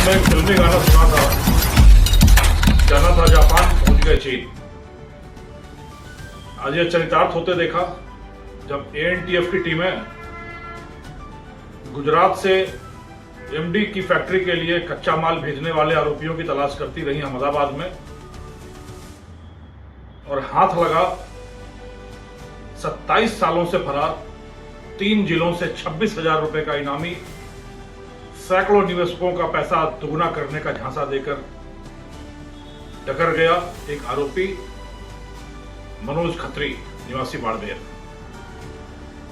में एक फिल्मी गाना सुना था, जाना था जापान पहुंच गए चीन। आज यह चरितार्थ होते देखा जब एएनटीएफ की टीमें गुजरात से एमडी की फैक्ट्री के लिए कच्चा माल भेजने वाले आरोपियों की तलाश करती रही अहमदाबाद में, और हाथ लगा 27 सालों से फरार 3 जिलों से 26,000 रुपए का इनामी, सैकड़ों निवेशकों का पैसा दुगना करने का झांसा देकर डकर गया एक आरोपी मनोज खत्री निवासी बाड़मेर।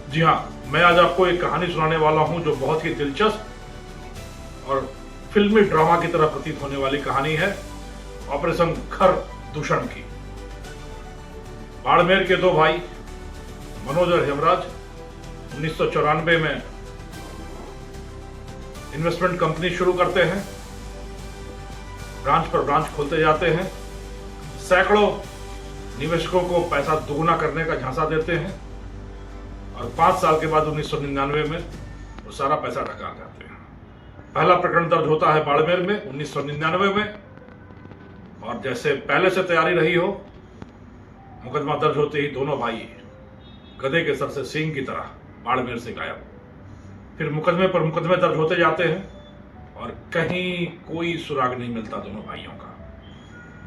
जी हां, मैं आज आपको एक कहानी सुनाने वाला हूं जो बहुत ही दिलचस्प और फिल्मी ड्रामा की तरह प्रतीत होने वाली कहानी है, ऑपरेशन घर दूषण की। बाड़मेर के दो भाई मनोज और हेमराज 1994 में इन्वेस्टमेंट कंपनी शुरू करते हैं, ब्रांच पर ब्रांच खोलते जाते हैं, सैकड़ों निवेशकों को पैसा दुगना करने का झांसा देते हैं, और 5 साल के बाद 1999 में वो सारा पैसा डका जाते हैं। पहला प्रकरण दर्ज होता है बाड़मेर में 1999 में, और जैसे पहले से तैयारी रही हो, मुकदमा दर्ज होते ही दोनों भाई गधे के सर से सींग की तरह बाड़मेर से गायब। फिर मुकदमे पर मुकदमे दर्ज होते जाते हैं और कहीं कोई सुराग नहीं मिलता दोनों भाइयों का।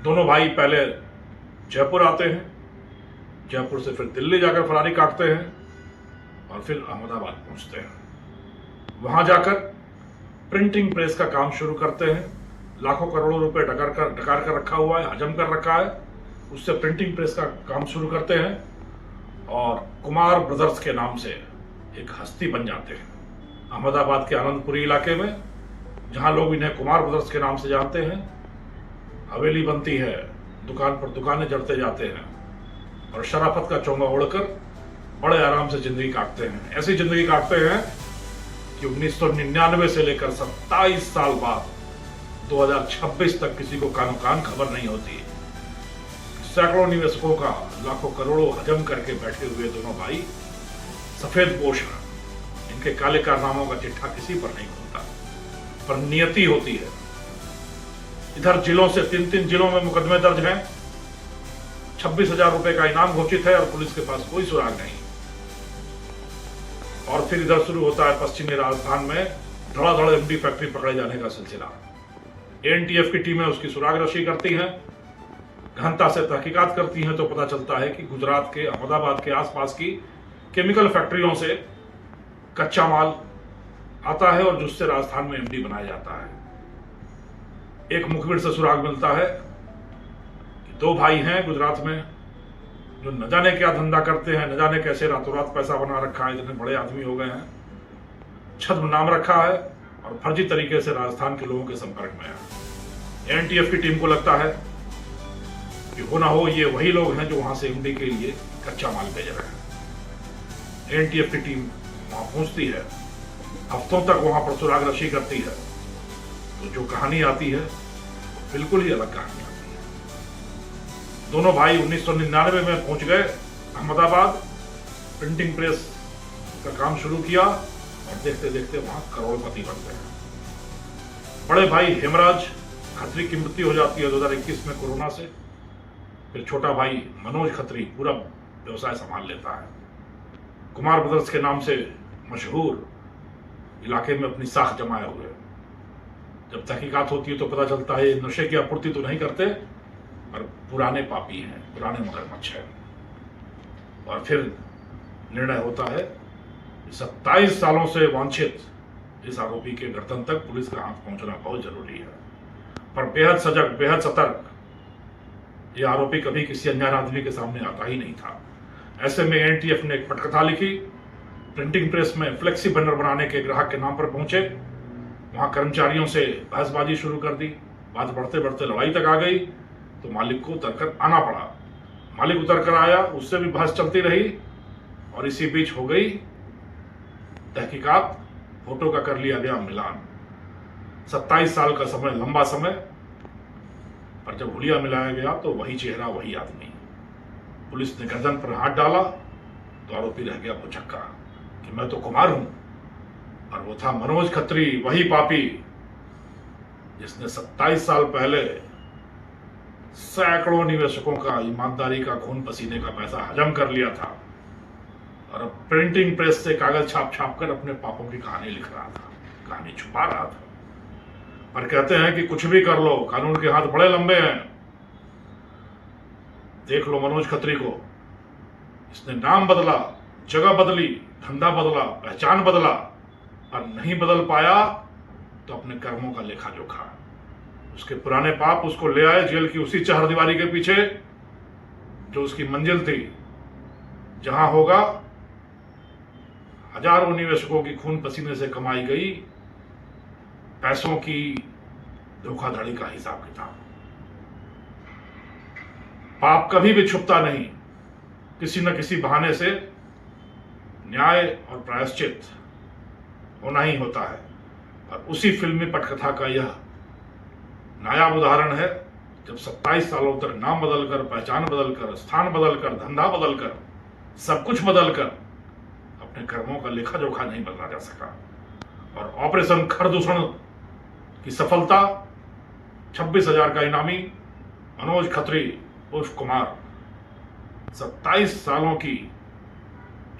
दोनों भाई पहले जयपुर आते हैं, जयपुर से फिर दिल्ली जाकर फरारी काटते हैं और फिर अहमदाबाद पहुंचते हैं। वहां जाकर प्रिंटिंग प्रेस का काम शुरू करते हैं। लाखों करोड़ों रुपए डकार कर रखा हुआ है, हजम कर रखा है, उससे प्रिंटिंग प्रेस का काम शुरू करते हैं और कुमार ब्रदर्स के नाम से एक हस्ती बन जाते हैं अहमदाबाद के आनंदपुरी इलाके में, जहां लोग इन्हें कुमार ब्रदर्स के नाम से जानते हैं। हवेली बनती है, दुकान पर दुकानें जड़ते जाते हैं और शराफत का चोंगा ओढ़कर बड़े आराम से जिंदगी काटते हैं। ऐसी जिंदगी काटते हैं कि 1999 से लेकर 27 साल बाद 2026 तक किसी को कानो कान खबर नहीं होती। सैकड़ों निवेशकों का लाखों करोड़ों हजम करके बैठे हुए दोनों भाई सफेद पोश हैं। इनके काले कारनामों का चिट्ठा किसी पर नहीं खुलता, पर नियति होती है। इधर जिलों से 3 जिलों में मुकदमे दर्ज हैं, 26,000 रुपए का इनाम घोषित है और पुलिस के पास कोई सुराग नहीं। और फिर इधर शुरू होता है पश्चिमी राजस्थान में धड़ाधड़ एमडी फैक्ट्री पकड़े जाने का सिलसिला। एएनटीएफ की टीमें उसकी सुराग रशी करती हैं, गहनता से तहकीकात करती हैं, तो पता चलता है कि गुजरात के अहमदाबाद के आसपास की केमिकल फैक्ट्रियों से कच्चा माल आता है और जिससे राजस्थान में एमडी बनाया जाता है। एक मुखबिर से सुराग मिलता है कि 2 भाई हैं गुजरात में जो न जाने क्या धंधा करते हैं, न जाने कैसे रातों रात पैसा बना रखा है, इतने बड़े आदमी हो गए हैं, छद्म नाम रखा है और फर्जी तरीके से राजस्थान के लोगों के संपर्क में है। एएनटीएफ की टीम को लगता है कि हो ना हो ये वही लोग हैं जो वहां से एमडी के लिए कच्चा माल भेज रहे हैं। एएनटीएफ की टीम वहां पहुंचती है, हफ्तों तक वहां पर सुराग रशी करती है, तो जो कहानी आती है बिल्कुल ही अलग कहानी आती है। दोनों भाई 1999 में पहुंच गए अहमदाबाद, प्रिंटिंग प्रेस का काम शुरू किया और देखते देखते वहां करोड़पति बन गए। बड़े भाई हेमराज खत्री की मृत्यु हो जाती है 2021 में कोरोना से। फिर छोटा भाई मनोज खत्री पूरा व्यवसाय संभाल लेता है। कुमार ब्रदर्स के नाम से मशहूर इलाके में अपनी साख जमाए हुए। जब तहकीकात होती है तो पता चलता है नशे की आपूर्ति तो नहीं करते, पर पुराने पापी हैं, पुराने मगरमच्छ हैं। और फिर निर्णय होता है 27 सालों से वांछित इस आरोपी के गर्दन तक पुलिस का हाथ पहुंचना बहुत जरूरी है। पर बेहद सजग, बेहद सतर्क यह आरोपी कभी किसी अनजान आदमी के सामने आता ही नहीं था। ऐसे में एएनटीएफ ने एक पटकथा लिखी, प्रिंटिंग प्रेस में फ्लेक्सी बैनर बनाने के ग्राहक के नाम पर पहुंचे, वहां कर्मचारियों से बहसबाजी शुरू कर दी। बात बढ़ते बढ़ते लड़ाई तक आ गई तो मालिक को उतरकर आना पड़ा। मालिक उतरकर आया, उससे भी बहस चलती रही और इसी बीच हो गई तहकीकात, फोटो का कर लिया गया मिलान। 27 साल का समय लंबा समय, पर जब हुलिया मिलाया गया तो वही चेहरा वही आदमी। पुलिस ने गर्दन पर हाथ डाला तो आरोपी रह गया भुचक्का कि मैं तो कुमार हूं, और वो था मनोज खत्री, वही पापी जिसने 27 साल पहले सैकड़ों निवेशकों का ईमानदारी का खून पसीने का पैसा हजम कर लिया था और अब प्रिंटिंग प्रेस से कागज छाप छाप कर अपने पापों की कहानी लिख रहा था, कहानी छुपा रहा था। पर कहते हैं कि कुछ भी कर लो, कानून के हाथ बड़े लंबे हैं। देख लो मनोज खत्री को, इसने नाम बदला, जगह बदली, धंधा बदला, पहचान बदला, और नहीं बदल पाया तो अपने कर्मों का लेखा जोखा। उसके पुराने पाप उसको ले आए जेल की उसी चहारदीवारी के पीछे जो उसकी मंजिल थी, जहां होगा हजारों निवेशकों की खून पसीने से कमाई गई पैसों की धोखाधड़ी का हिसाब किताब। पाप कभी भी छुपता नहीं, किसी न किसी बहाने से न्याय और प्रायश्चित होना ही होता है। और उसी फिल्मी पटकथा का यह नायाब उदाहरण है, जब 27 सालों तक नाम बदलकर, पहचान बदलकर, स्थान बदलकर, धंधा बदलकर, सब कुछ बदलकर अपने कर्मों का लेखा जोखा नहीं बदला जा सका। और ऑपरेशन खरदूषण की सफलता, 26,000 का इनामी मनोज खत्री उर्फ कुमार, 27 सालों की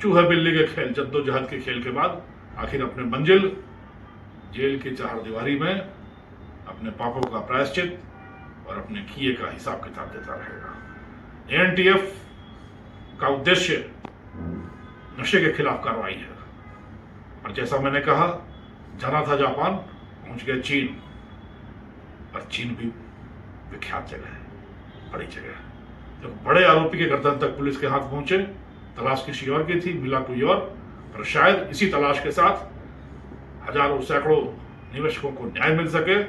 चूहे बिल्ली के खेल, जद्दोजहद के खेल के बाद आखिर अपने मंजिल जेल की चहारदीवारी में अपने पापों का प्रायश्चित और अपने किए का हिसाब किताब देता रहेगा। एनटीएफ का उद्देश्य नशे के खिलाफ कार्रवाई है। और जैसा मैंने कहा, जाना था जापान, पहुंच गए चीन। और चीन भी विख्यात जगह है, बड़ी जगह है। तो बड़े आरोपी के गर्दन तक पुलिस के हाथ पहुंचे। तलाश किसी और की थी, मिला कोई और, पर शायद इसी तलाश के साथ हजारों सैकड़ों निवेशकों को न्याय मिल सके।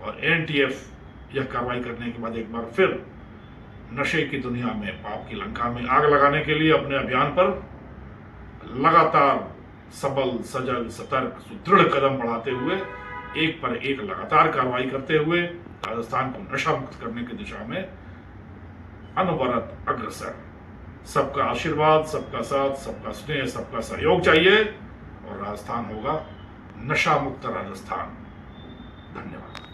और एनटीएफ यह कार्रवाई करने के बाद एक बार फिर नशे की दुनिया में, पाप की लंका में आग लगाने के लिए अपने अभियान पर लगातार सबल, सजग, सतर्क, सुदृढ़ कदम बढ़ाते हुए, एक पर एक लगातार कार्रवाई करते हुए राजस्थान को नशा मुक्त करने की दिशा में अनवरत अग्रसर। सबका आशीर्वाद, सबका साथ, सबका स्नेह, सबका सहयोग चाहिए और राजस्थान होगा नशा मुक्त राजस्थान। धन्यवाद।